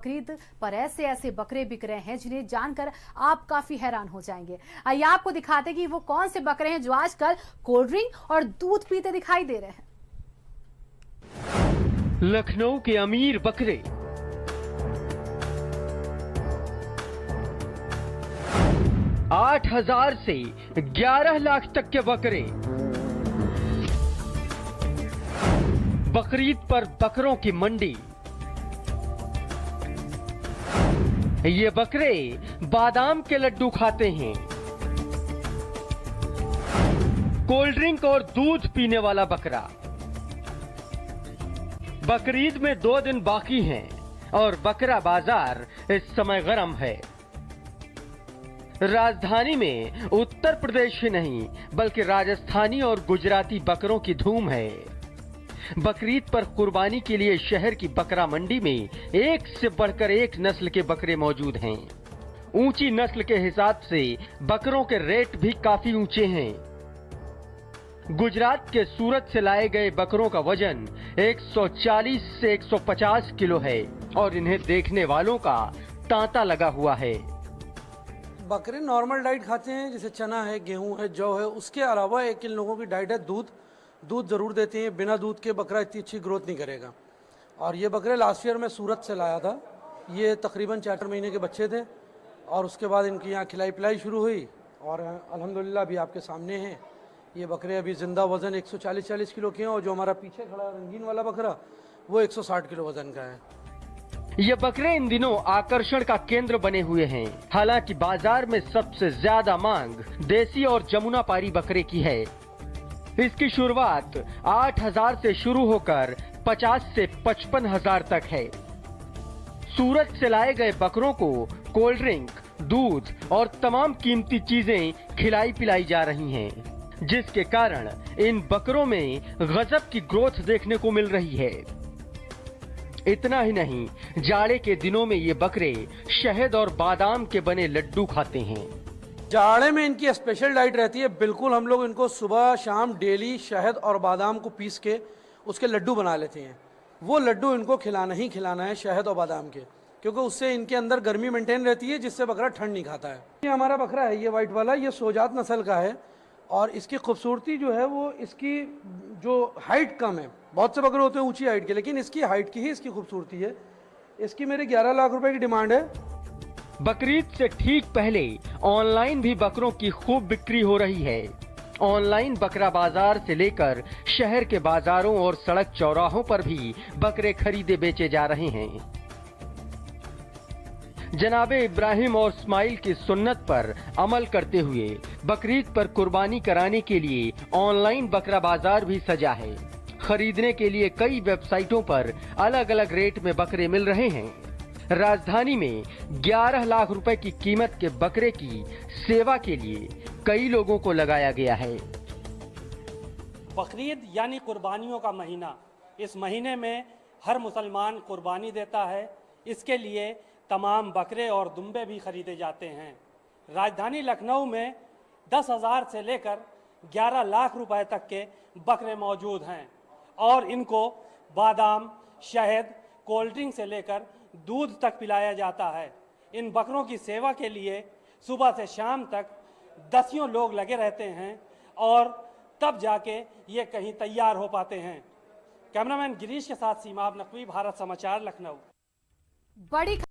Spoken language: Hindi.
बकरीद पर ऐसे ऐसे बकरे बिक रहे हैं जिन्हें जानकर आप काफी हैरान हो जाएंगे। आइए आपको दिखाते कि वो कौन से बकरे हैं जो आजकल कोल्ड ड्रिंक और दूध पीते दिखाई दे रहे हैं। लखनऊ के अमीर बकरे, $8,000 से 11 लाख तक के बकरे। बकरीद पर बकरों की मंडी। ये बकरे बादाम के लड्डू खाते हैं। कोल्ड ड्रिंक और दूध पीने वाला बकरा। बकरीद में 2 दिन बाकी हैं और बकरा बाजार इस समय गर्म है। राजधानी में उत्तर प्रदेश ही नहीं बल्कि राजस्थानी और गुजराती बकरों की धूम है। बकरीद पर कुर्बानी के लिए शहर की बकरा मंडी में एक से बढ़कर एक नस्ल के बकरे मौजूद हैं। ऊंची नस्ल के हिसाब से बकरों के रेट भी काफी ऊंचे हैं। गुजरात के सूरत से लाए गए बकरों का वजन 140 से 150 किलो है और इन्हें देखने वालों का तांता लगा हुआ है। बकरे नॉर्मल डाइट खाते हैं, जैसे चना है, गेहूं है, जौ है। उसके अलावा एक इन लोगों की डाइट है दूध जरूर देते हैं। बिना दूध के बकरा इतनी अच्छी ग्रोथ नहीं करेगा। और ये बकरे लास्ट ईयर में सूरत से लाया था। ये तकरीबन 4 महीने के बच्चे थे और उसके बाद इनकी यहाँ खिलाई पिलाई शुरू हुई और अल्हम्दुलिल्लाह अभी आपके सामने हैं। ये बकरे अभी जिंदा वजन 140 किलो के हैं और जो हमारा पीछे खड़ा रंगीन वाला बकरा वो 160 किलो वजन का है। ये बकरे इन दिनों आकर्षण का केंद्र बने हुए हैं। हालांकि बाजार में सबसे ज्यादा मांग देसी और जमुना पारी बकरे की है। इसकी शुरुआत 8,000 से शुरू होकर 50 से 55,000 तक है। सूरत से लाए गए बकरों को कोल्ड ड्रिंक, दूध और तमाम कीमती चीजें खिलाई पिलाई जा रही हैं, जिसके कारण इन बकरों में गजब की ग्रोथ देखने को मिल रही है। इतना ही नहीं, जाड़े के दिनों में ये बकरे शहद और बादाम के बने लड्डू खाते हैं। जाड़े में इनकी स्पेशल डाइट रहती है। बिल्कुल हम लोग इनको सुबह शाम डेली शहद और बादाम को पीस के उसके लड्डू बना लेते हैं। वो लड्डू इनको खिलाना ही खिलाना है, शहद और बादाम के, क्योंकि उससे इनके अंदर गर्मी मेंटेन रहती है, जिससे बकरा ठंड नहीं खाता है। ये हमारा बकरा है, ये वाइट वाला, ये सोजात नस्ल का है और इसकी खूबसूरती जो है वो इसकी जो हाइट कम है। बहुत से बकरे होते हैं ऊंची हाइट के, लेकिन इसकी हाइट की ही इसकी खूबसूरती है। इसकी मेरे 11 लाख रुपए की डिमांड है। बकरीद से ठीक पहले ऑनलाइन भी बकरों की खूब बिक्री हो रही है। ऑनलाइन बकरा बाजार से लेकर शहर के बाजारों और सड़क चौराहों पर भी बकरे खरीदे बेचे जा रहे हैं। जनाबे इब्राहिम और इस्माइल की सुन्नत पर अमल करते हुए बकरीद पर कुर्बानी कराने के लिए ऑनलाइन बकरा बाजार भी सजा है। खरीदने के लिए कई वेबसाइटों पर अलग अलग रेट में बकरे मिल रहे हैं। राजधानी में 11 लाख रुपए की कीमत के बकरे की सेवा के लिए कई लोगों को लगाया गया है। बकरीद यानी कुर्बानियों का महीना। इस महीने में हर मुसलमान कुर्बानी देता है। इसके लिए तमाम बकरे और दुम्बे भी खरीदे जाते हैं। राजधानी लखनऊ में 10,000 से लेकर 11 लाख रुपए तक के बकरे मौजूद हैं और इनको बादाम, शहद, कोल्ड ड्रिंक से लेकर दूध तक पिलाया जाता है। इन बकरों की सेवा के लिए सुबह से शाम तक दसियों लोग लगे रहते हैं और तब जाके ये कहीं तैयार हो पाते हैं। कैमरामैन गिरीश के साथ सीमाब नकवी, भारत समाचार, लखनऊ। बड़ी